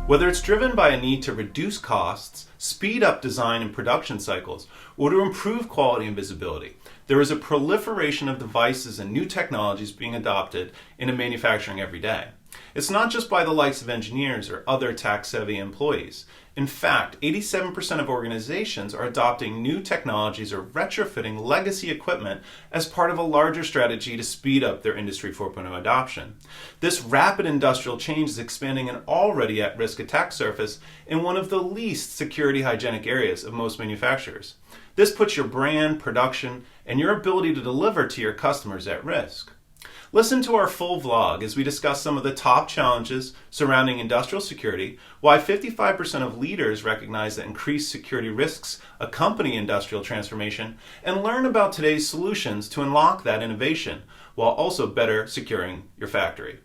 Whether it's driven by a need to reduce costs, speed up design and production cycles, or to improve quality and visibility, there is a proliferation of devices and new technologies being adopted into manufacturing every day. It's not just by the likes of engineers or other tech-savvy employees. In fact, 87% of organizations are adopting new technologies or retrofitting legacy equipment as part of a larger strategy to speed up their Industry 4.0 adoption. This rapid industrial change is expanding an already at-risk attack surface in one of the least security hygienic areas of most manufacturers. This puts your brand, production, and your ability to deliver to your customers at risk. Listen to our full vlog as we discuss some of the top challenges surrounding industrial security, why 55% of leaders recognize that increased security risks accompany industrial transformation, and learn about today's solutions to unlock that innovation while also better securing your factory.